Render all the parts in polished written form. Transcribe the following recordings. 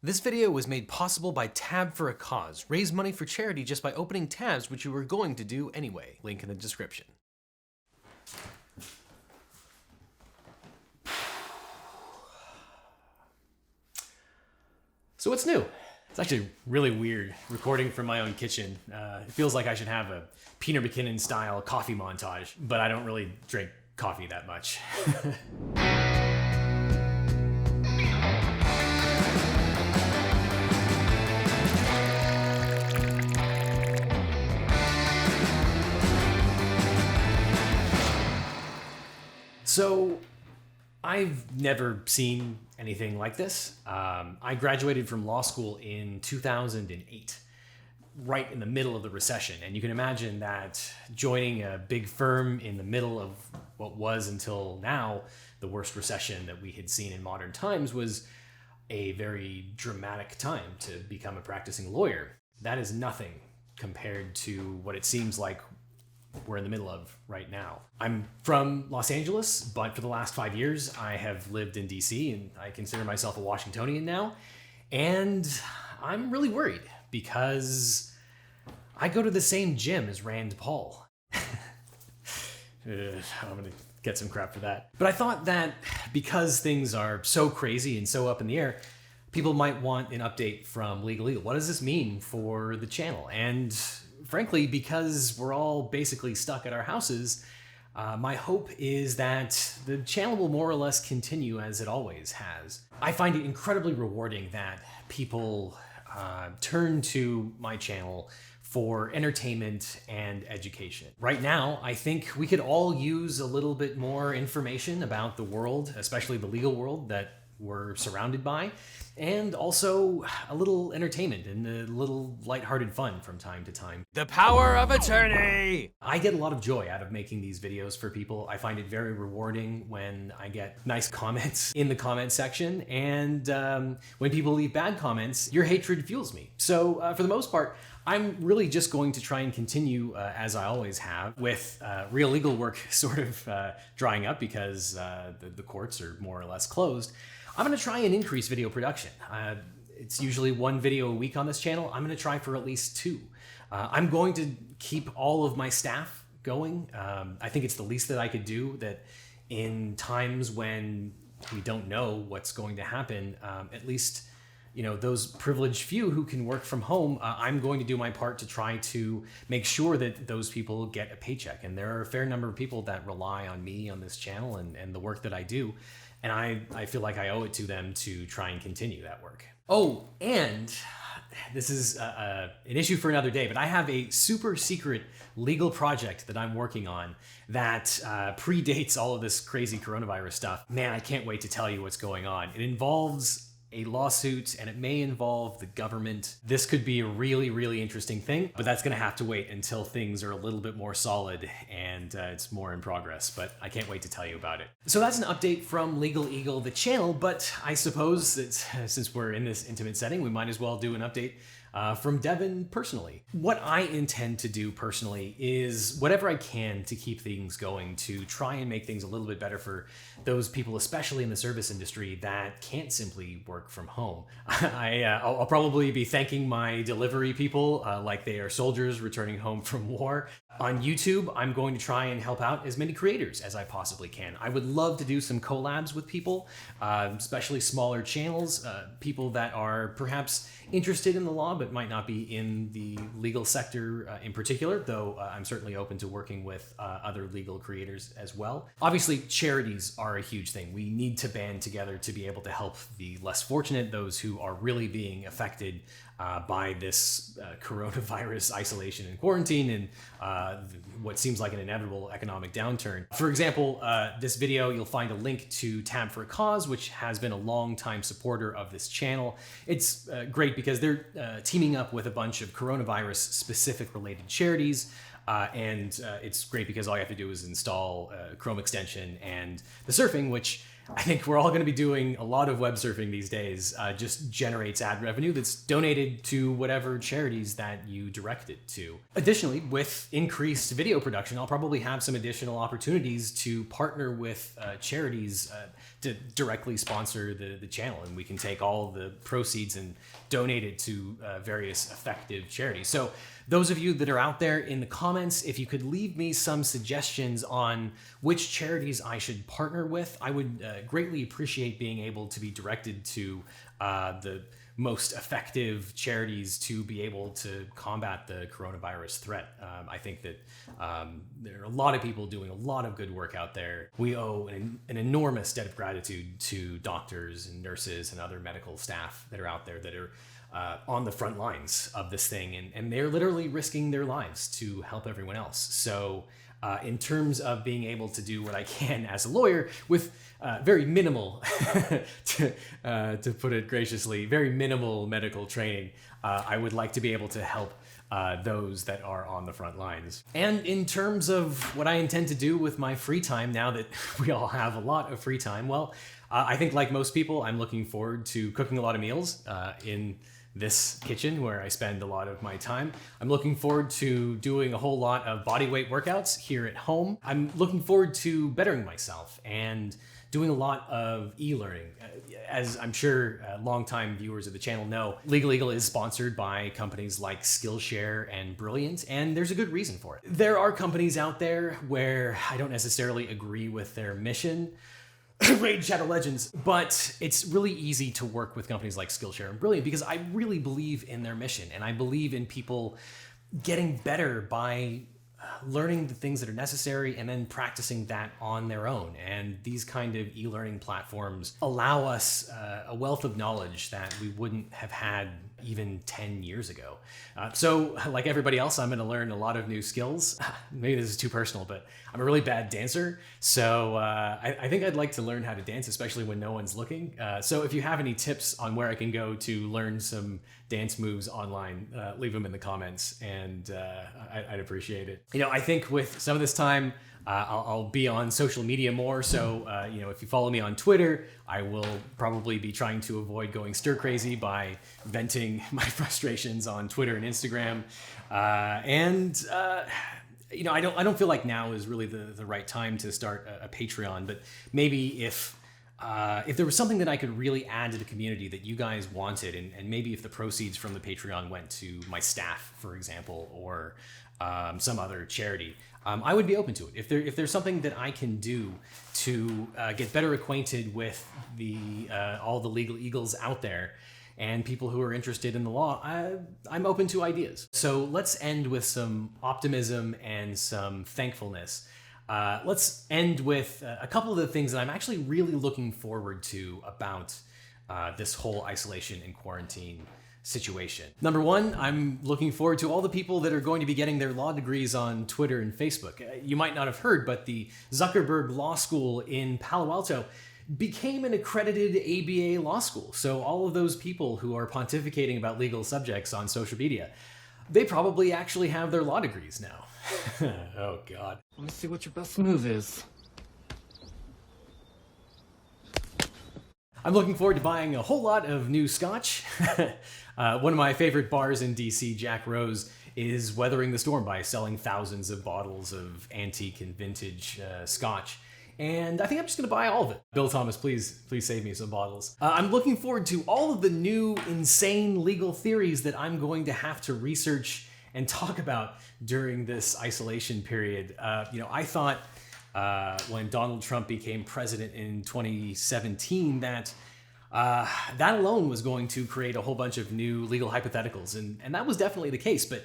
This video was made possible by Tab for a Cause. Raise money for charity just by opening tabs, which you were going to do anyway. Link in the description. So what's new? It's actually really weird recording from my own kitchen. It feels like I should have a Peter McKinnon style coffee montage, but I don't really drink coffee that much. So, I've never seen anything like this. I graduated from law school in 2008, right in the middle of the recession. And you can imagine that joining a big firm in the middle of what was until now the worst recession that we had seen in modern times was a very dramatic time to become a practicing lawyer. That is nothing compared to what it seems like we're in the middle of right now. I'm from Los Angeles, but for the last 5 years, I have lived in DC, and I consider myself a Washingtonian now. And I'm really worried because I go to the same gym as Rand Paul. I'm gonna get some crap for that. But I thought that because things are so crazy and so up in the air, people might want an update from LegalEagle. What does this mean for the channel? And frankly, because we're all basically stuck at our houses, my hope is that the channel will more or less continue as it always has. I find it incredibly rewarding that people turn to my channel for entertainment and education. Right now, I think we could all use a little bit more information about the world, especially the legal world that we're surrounded by, and also a little entertainment and a little lighthearted fun from time to time. The power of attorney! I get a lot of joy out of making these videos for people. I find it very rewarding when I get nice comments in the comment section, and when people leave bad comments, your hatred fuels me. So for the most part, I'm really just going to try and continue as I always have, with real legal work sort of drying up because the courts are more or less closed. I'm going to try and increase video production. It's usually one video a week on this channel. I'm going to try for at least 2. I'm going to keep all of my staff going. I think it's the least that I could do, that in times when we don't know what's going to happen, at least, you know, those privileged few who can work from home, I'm going to do my part to try to make sure that those people get a paycheck. And there are a fair number of people that rely on me on this channel and the work that I do. And I feel like I owe it to them to try and continue that work. Oh, and this is an issue for another day, but I have a super secret legal project that I'm working on that predates all of this crazy coronavirus stuff. Man, I can't wait to tell you what's going on. It involves a lawsuit, and it may involve the government. This could be a really, really interesting thing, but that's gonna have to wait until things are a little bit more solid and it's more in progress, but I can't wait to tell you about it. So that's an update from LegalEagle, the channel, but I suppose that since we're in this intimate setting, we might as well do an update from Devin personally. What I intend to do personally is whatever I can to keep things going, to try and make things a little bit better for those people, especially in the service industry, that can't simply work from home. I'll probably be thanking my delivery people like they are soldiers returning home from war. On YouTube, I'm going to try and help out as many creators as I possibly can. I would love to do some collabs with people, especially smaller channels, people that are perhaps interested in the law but might not be in the legal sector in particular, though I'm certainly open to working with other legal creators as well. Obviously, charities are a huge thing. We need to band together to be able to help the less fortunate, those who are really being affected by this coronavirus isolation and quarantine and what seems like an inevitable economic downturn. For example, this video, you'll find a link to Tab for a Cause, which has been a long-time supporter of this channel. It's great because they're teaming up with a bunch of coronavirus-specific related charities. And it's great because all you have to do is install a Chrome extension and the surfing, which I think we're all going to be doing a lot of web surfing these days, just generates ad revenue that's donated to whatever charities that you direct it to. Additionally, with increased video production, I'll probably have some additional opportunities to partner with charities to directly sponsor the channel, and we can take all the proceeds and donate it to various effective charities. So those of you that are out there in the comments, if you could leave me some suggestions on which charities I should partner with, I would greatly appreciate being able to be directed to the most effective charities to be able to combat the coronavirus threat. I think that there are a lot of people doing a lot of good work out there. We owe an enormous debt of gratitude to doctors and nurses and other medical staff that are out there that are on the front lines of this thing, and they're literally risking their lives to help everyone else. So in terms of being able to do what I can as a lawyer with very minimal, to put it graciously, very minimal medical training, I would like to be able to help those that are on the front lines. And in terms of what I intend to do with my free time, now that we all have a lot of free time, well, I think like most people, I'm looking forward to cooking a lot of meals in this kitchen where I spend a lot of my time. I'm looking forward to doing a whole lot of bodyweight workouts here at home. I'm looking forward to bettering myself and doing a lot of e-learning. As I'm sure longtime viewers of the channel know, LegalEagle is sponsored by companies like Skillshare and Brilliant, and there's a good reason for it. There are companies out there where I don't necessarily agree with their mission, Raid Shadow Legends, but it's really easy to work with companies like Skillshare and Brilliant because I really believe in their mission, and I believe in people getting better by learning the things that are necessary and then practicing that on their own. And these kind of e-learning platforms allow us a wealth of knowledge that we wouldn't have had even 10 years ago. So like everybody else, I'm going to learn a lot of new skills. Maybe this is too personal, but I'm a really bad dancer. So I think I'd like to learn how to dance, especially when no one's looking. So if you have any tips on where I can go to learn some dance moves online, leave them in the comments, and I'd appreciate it. You know, I think with some of this time, I'll be on social media more. So, you know, if you follow me on Twitter, I will probably be trying to avoid going stir crazy by venting my frustrations on Twitter and Instagram. You know, I don't feel like now is really the right time to start a Patreon, but maybe if there was something that I could really add to the community that you guys wanted, and maybe if the proceeds from the Patreon went to my staff, for example, or some other charity, I would be open to it. If there's something that I can do to get better acquainted with all the legal eagles out there and people who are interested in the law, I'm open to ideas. So let's end with some optimism and some thankfulness. Let's end with a couple of the things that I'm actually really looking forward to about this whole isolation and quarantine situation. Number one, I'm looking forward to all the people that are going to be getting their law degrees on Twitter and Facebook. You might not have heard, but the Zuckerberg Law School in Palo Alto became an accredited ABA law school. So all of those people who are pontificating about legal subjects on social media, they probably actually have their law degrees now. Oh, God. Let me see what your best move is. I'm looking forward to buying a whole lot of new scotch. One of my favorite bars in DC, Jack Rose, is weathering the storm by selling thousands of bottles of antique and vintage scotch. And I think I'm just going to buy all of it. Bill Thomas, please save me some bottles. I'm looking forward to all of the new insane legal theories that I'm going to have to research and talk about during this isolation period. You know, I thought when Donald Trump became president in 2017 that that alone was going to create a whole bunch of new legal hypotheticals, and that was definitely the case. But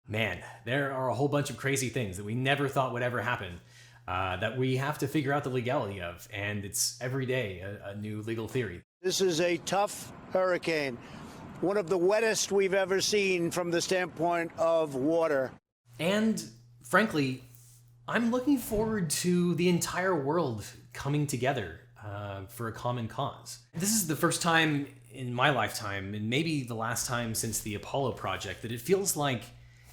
man, there are a whole bunch of crazy things that we never thought would ever happen that we have to figure out the legality of, and it's every day a new legal theory. This is a tough hurricane, one of the wettest we've ever seen from the standpoint of water. And frankly, I'm looking forward to the entire world coming together for a common cause. This is the first time in my lifetime, and maybe the last time since the Apollo project, that it feels like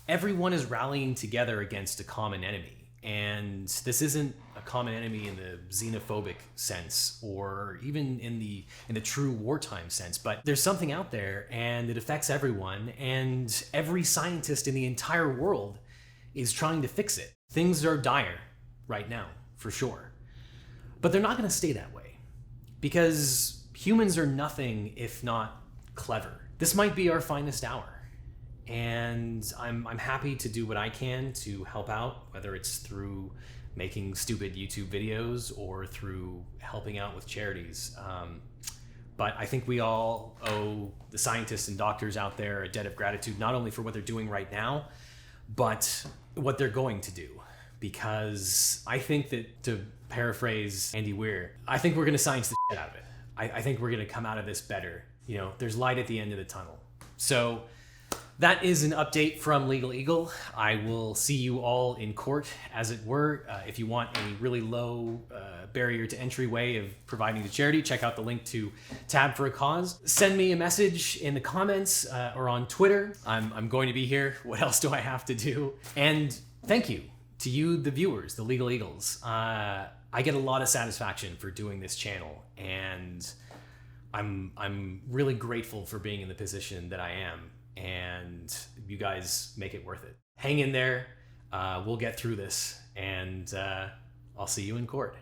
everyone is rallying together against a common enemy. And this isn't a common enemy in the xenophobic sense or even in the true wartime sense, but there's something out there and it affects everyone, and every scientist in the entire world is trying to fix it. Things are dire right now, for sure. But they're not going to stay that way, because humans are nothing if not clever. This might be our finest hour. And I'm happy to do what I can to help out, whether it's through making stupid YouTube videos or through helping out with charities. But I think we all owe the scientists and doctors out there a debt of gratitude, not only for what they're doing right now, but what they're going to do. Because I think that, to paraphrase Andy Weir, I think we're going to science the shit out of it. I think we're going to come out of this better. You know, there's light at the end of the tunnel. So that is an update from LegalEagle. I will see you all in court, as it were. If you want a really low barrier to entry way of providing to charity, check out the link to Tab for a Cause. Send me a message in the comments or on Twitter. I'm going to be here. What else do I have to do? And thank you to you, the viewers, the Legal Eagles. I get a lot of satisfaction for doing this channel, and I'm really grateful for being in the position that I am. And you guys make it worth it. Hang in there. We'll get through this, and I'll see you in court.